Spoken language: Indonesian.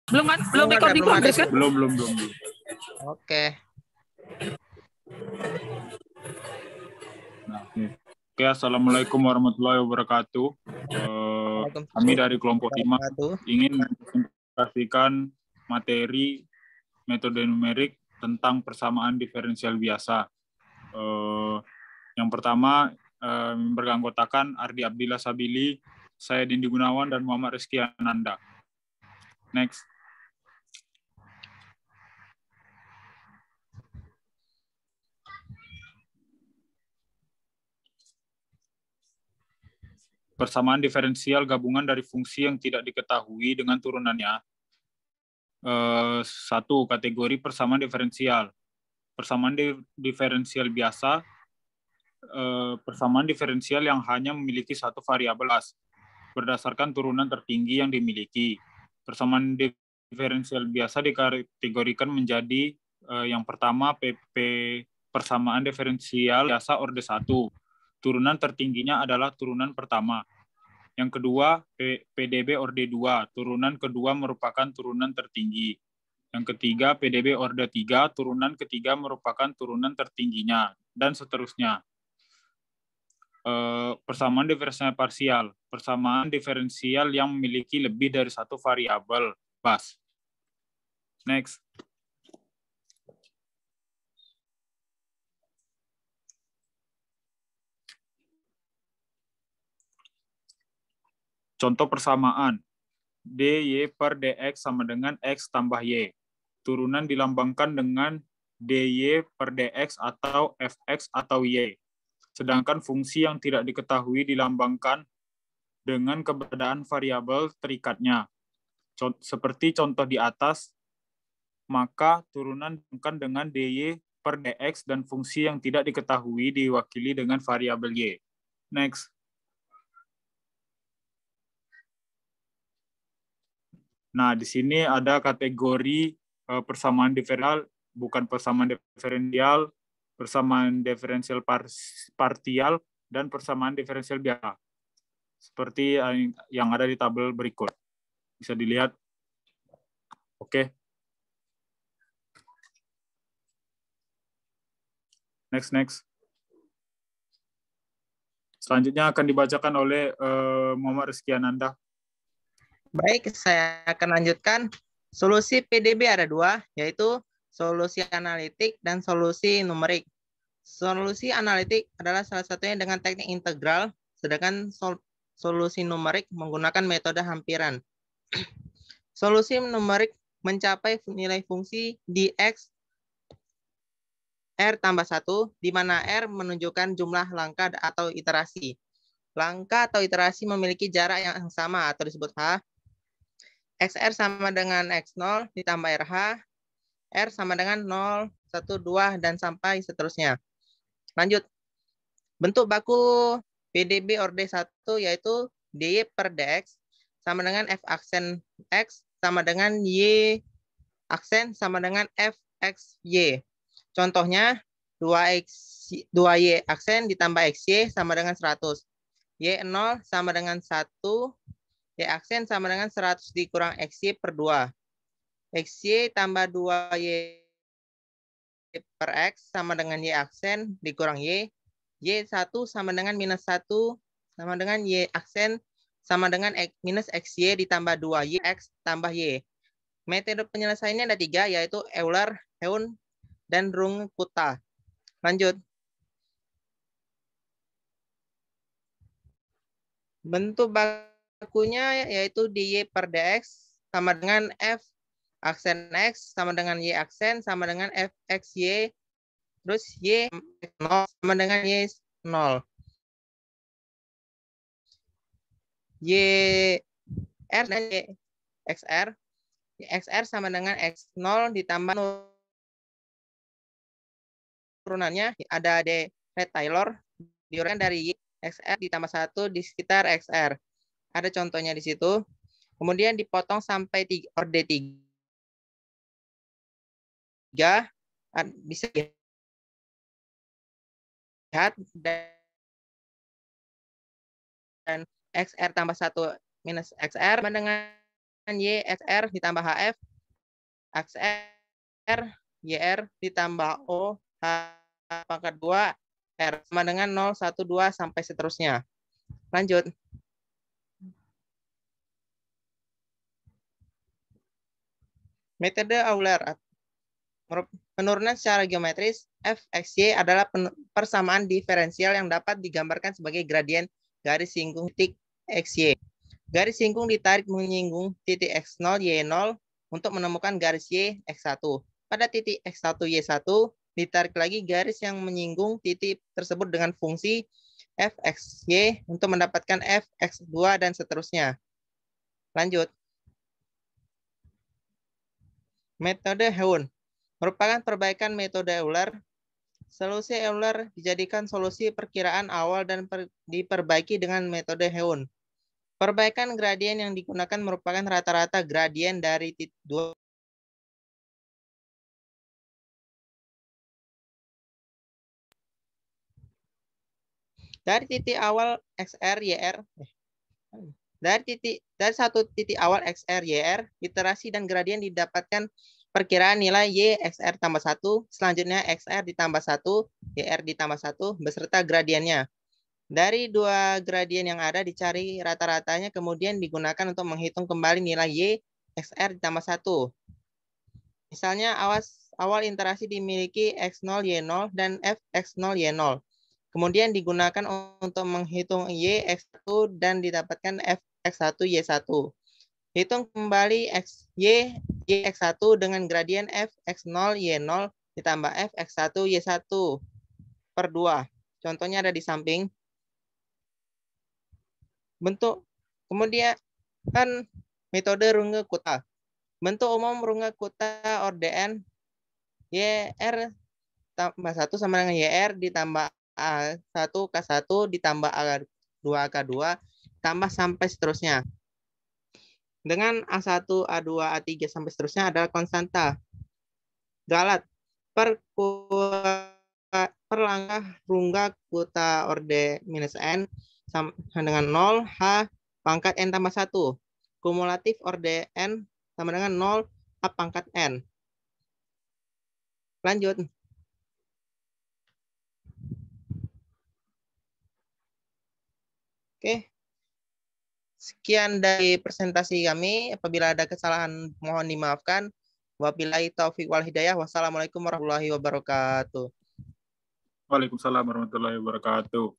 Belum record di progress kan? Belum. Oke. Nah, oke, assalamualaikum warahmatullahi wabarakatuh. Kami dari kelompok 5 ingin mempresentasikan materi metode numerik tentang persamaan diferensial biasa. Yang pertama, beranggotakan Ardi Abdillah Sabili, saya Dindi Gunawan, dan Muhammad Rizky Ananda. Next. Persamaan diferensial gabungan dari fungsi yang tidak diketahui dengan turunannya. Satu, kategori persamaan diferensial. Persamaan diferensial biasa, persamaan diferensial yang hanya memiliki satu variabel berdasarkan turunan tertinggi yang dimiliki. Persamaan diferensial biasa dikategorikan menjadi yang pertama PP persamaan diferensial biasa orde 1. Turunan tertingginya adalah turunan pertama. Yang kedua, PDB orde 2. Turunan kedua merupakan turunan tertinggi. Yang ketiga, PDB orde 3. Turunan ketiga merupakan turunan tertingginya. Dan seterusnya. Persamaan diferensial parsial. Persamaan diferensial yang memiliki lebih dari satu variabel bas. Next. Contoh persamaan. dy per dx sama dengan x tambah y. Turunan dilambangkan dengan dy per dx atau fx atau y. Sedangkan fungsi yang tidak diketahui dilambangkan dengan keberadaan variabel terikatnya. Seperti contoh di atas, maka turunan dilambangkan dengan dy per dx dan fungsi yang tidak diketahui diwakili dengan variabel y. Next. Nah, di sini ada kategori persamaan diferensial, bukan persamaan diferensial, persamaan diferensial partial, dan persamaan diferensial biasa. Seperti yang ada di tabel berikut. Bisa dilihat. Oke. Next. Selanjutnya akan dibacakan oleh Muhammad Rizky Ananda. Baik, saya akan lanjutkan. Solusi PDB ada dua, yaitu solusi analitik dan solusi numerik. Solusi analitik adalah salah satunya dengan teknik integral, sedangkan solusi numerik menggunakan metode hampiran. Solusi numerik mencapai nilai fungsi di X R tambah 1, di mana R menunjukkan jumlah langkah atau iterasi. Langkah atau iterasi memiliki jarak yang sama atau disebut H. XR sama dengan X0 ditambah RH, R sama dengan 0, 1, 2, dan sampai seterusnya. Lanjut. Bentuk baku PDB orde 1 yaitu dy per dx sama dengan f aksen x sama dengan y aksen sama dengan fxy. Contohnya 2y aksen ditambah xy sama dengan 100. Y0 sama dengan 1, y aksen sama dengan 100 dikurang xy per 2. Xy tambah 2y per x sama dengan y aksen dikurang y. Y1 sama dengan minus 1 sama dengan y aksen sama dengan minus xy ditambah 2y x tambah y. Metode penyelesaiannya ada 3, yaitu Euler, Heun, dan Runge-Kutta. Lanjut. Bentuk bakunya yaitu dy per dx sama dengan f aksen x sama dengan y aksen sama dengan fxy, terus y 0 sama dengan y 0. Y R dan y xr. XR sama dengan X0 ditambah turunannya ada D. Taylor diuraikan dari XR ditambah 1 di sekitar XR. Ada contohnya di situ. Kemudian dipotong sampai orde 3. Bisa lihat dan XR tambah 1 minus XR dengan Y XR ditambah HF, XR, YR ditambah O, H pangkat 2, R sama dengan 0, 1, 2, sampai seterusnya. Lanjut. Metode Euler. Penurunan secara geometris, Fxy adalah persamaan diferensial yang dapat digambarkan sebagai gradien garis singgung titik xy. Garis singgung ditarik menyinggung titik x0, y0 untuk menemukan garis y, x1. Pada titik x1, y1, ditarik lagi garis yang menyinggung titik tersebut dengan fungsi fxy untuk mendapatkan fx2 dan seterusnya. Lanjut. Metode Heun merupakan perbaikan metode Euler. Solusi Euler dijadikan solusi perkiraan awal dan diperbaiki dengan metode Heun. Perbaikan gradien yang digunakan merupakan rata-rata gradien dari dua dari titik awal XR YR dari satu titik awal XR YR, iterasi dan gradien didapatkan perkiraan nilai Y XR tambah 1, selanjutnya XR ditambah 1, YR ditambah 1, beserta gradiennya. Dari dua gradien yang ada dicari rata-ratanya, kemudian digunakan untuk menghitung kembali nilai Y XR ditambah 1. Misalnya awal iterasi dimiliki X0, Y0, dan Fx0, Y0. Kemudian digunakan untuk menghitung Y X1 dan didapatkan Fx1, Y1. Hitung kembali Y X1 dengan gradien Fx0, Y0 ditambah Fx1, Y1 per 2. Contohnya ada di samping. Bentuk. Kemudian kan metode Runge-Kutta. Bentuk umum Runge-Kutta ordn YR tambah 1 sama dengan YR ditambah A1 K1 ditambah A2 K2 tambah sampai seterusnya. Dengan A1, A2, A3 sampai seterusnya adalah konstanta. Galat per langkah Runge-Kutta orde minus N sama dengan 0 H pangkat N tambah 1. Kumulatif orde N sama dengan 0 H pangkat N. Lanjut. Oke. Sekian dari presentasi kami. Apabila ada kesalahan mohon dimaafkan. Wabillahi taufiq wal hidayah. Wassalamualaikum warahmatullahi wabarakatuh. Waalaikumsalam warahmatullahi wabarakatuh.